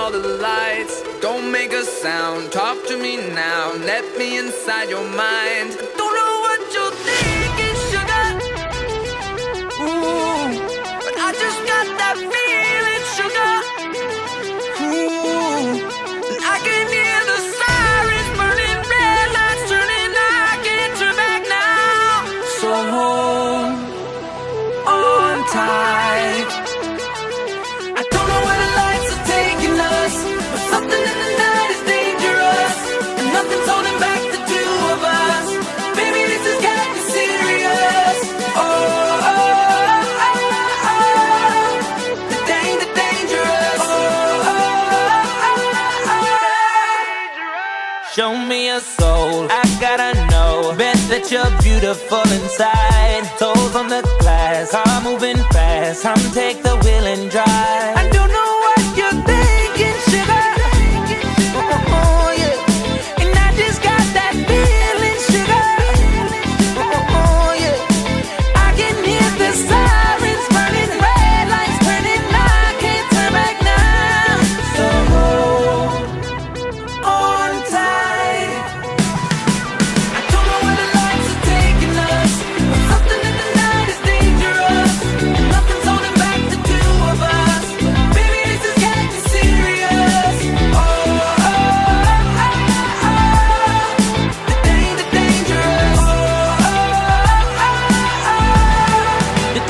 all the lights. Don't make a sound, talk to me now. Let me inside your mind. Don't know what you're thinking, sugar. Ooh, but I just got that feeling, sugar. Ooh, and I can hear the sirens burning, red lights turning. I can't turn back now. So hold on tight. I don't know where the lights are taking us, but something in the night is dangerous, and nothing's holding back the two of us. Baby, this is getting serious. Oh, oh, oh, oh, oh. The dangerous. Oh, oh, oh, oh. Show me a soul, I gotta know. Bet that you're beautiful inside. Toes on the glass, car moving fast. Come take the wheel and drive. I don't know what you're thinking, sugar. Oh, yeah. And I just got that feeling, sugar. Oh, yeah. I can hear the sirens burning, red lights turning. I can't turn back now. So hold on tight. I don't know where the lights are taking us, but something in the night is dangerous, and nothing's holding back the two of us. Baby, this is getting serious. Oh, oh, oh, oh, oh. The dangerous. Oh, oh, oh, oh. The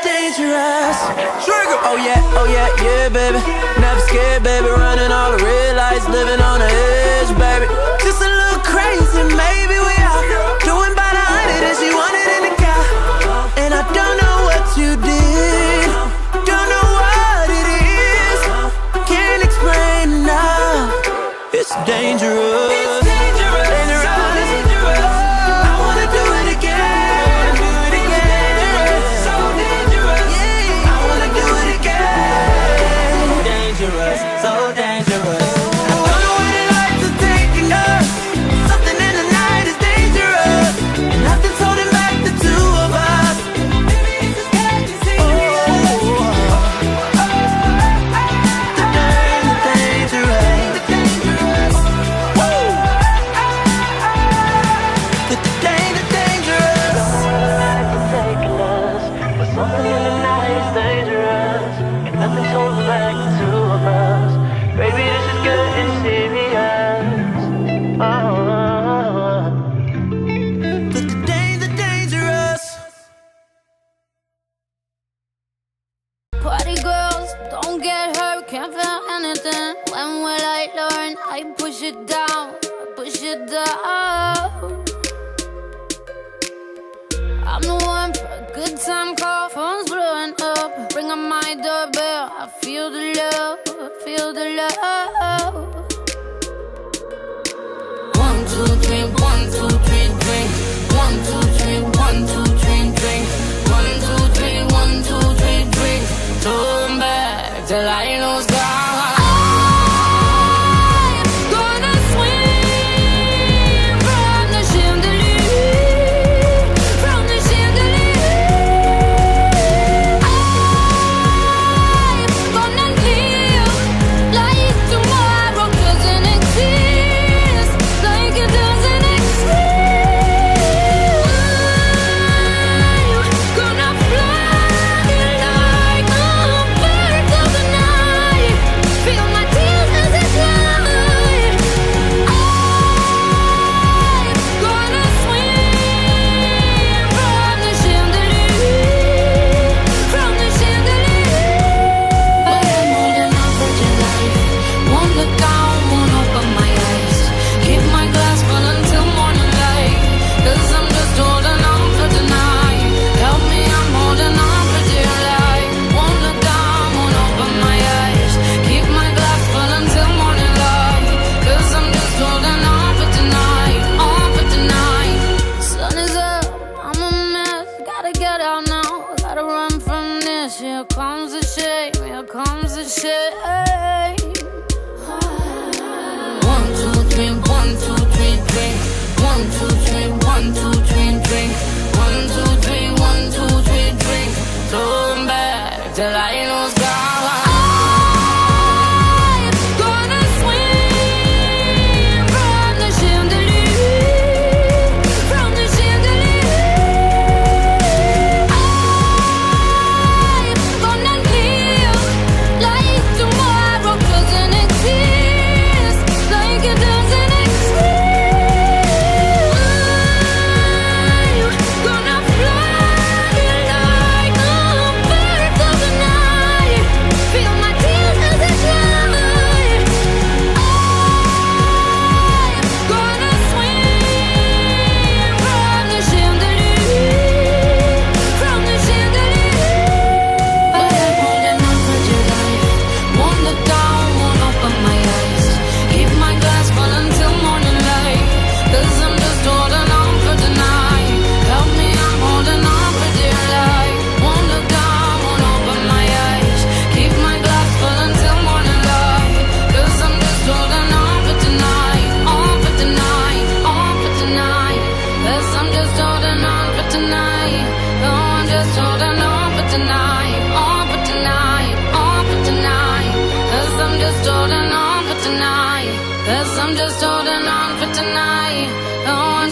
dangerous. Trigger. Oh yeah, yeah, baby. Never scared, baby. Running all the red lights, living on the edge, baby. Just a little crazy, maybe we are doing by the 100, and she wanted in the car. And I don't know what you did, don't know what it is, can't explain now. It's dangerous. It's dangerous. Dangerous. I wanna do it again. Do it again. So dangerous. Yeah. I wanna do it again. Dangerous. So dangerous. I don't know where the lights are taking us. Something in the night is dangerous, and nothing's holding back the two of us. Baby, this is getting serious. Oh, the dangerous. The dangerous. Woo. The dangerous. Taking us, but something in the night is dangerous, and nothing's holding back the two of us. Baby, this is getting serious. Oh, the dangerous. Party girls, don't get hurt, can't feel anything. When will I learn? I push it down, push it down. I'm the one for a good time call, phone's blowing up. Ring on my doorbell, I feel the love, feel the love. 1, 2, 3, 1, 2, 3, drink. 1, 2, 3, 1, 2, 3, drink. 1, 2, 3, 1, 2, 3, drink. Turn back till I lose God. Gonna swim from the chandelier, from the chandelier. I'm gonna live like tomorrow doesn't exist, like it doesn't exist.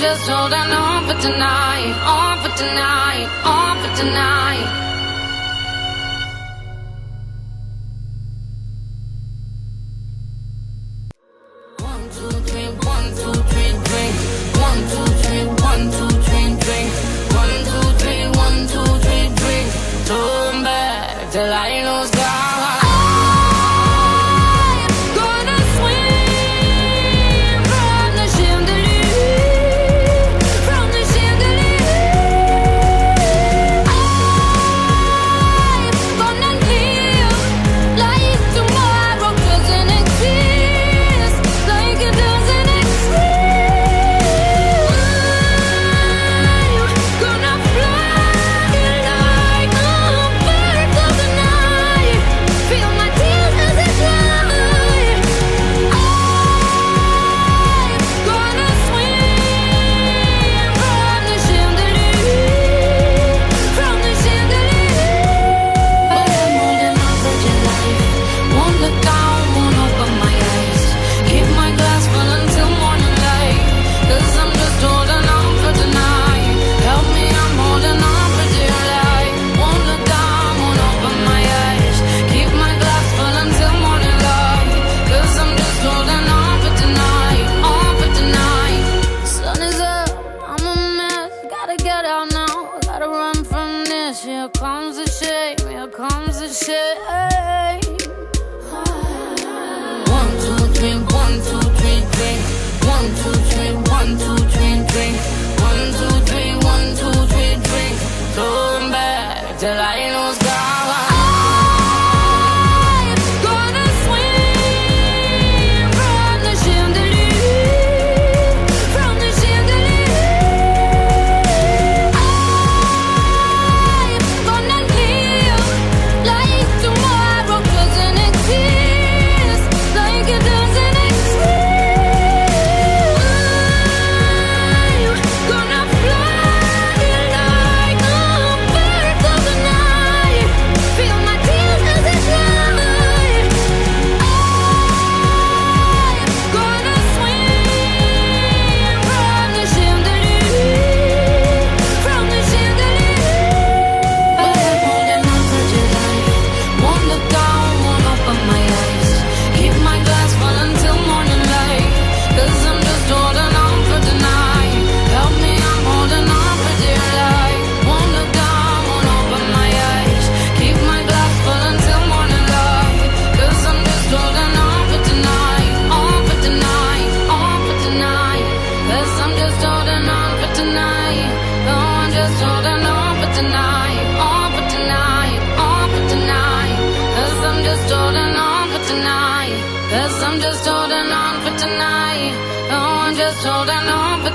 just holding on for tonight, on for tonight, on for tonight. One, two, three, drink. One, two, three, drink. One, two, three, drink. Turn back till I lose God.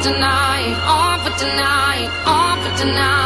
Tonight, on for tonight, on for tonight.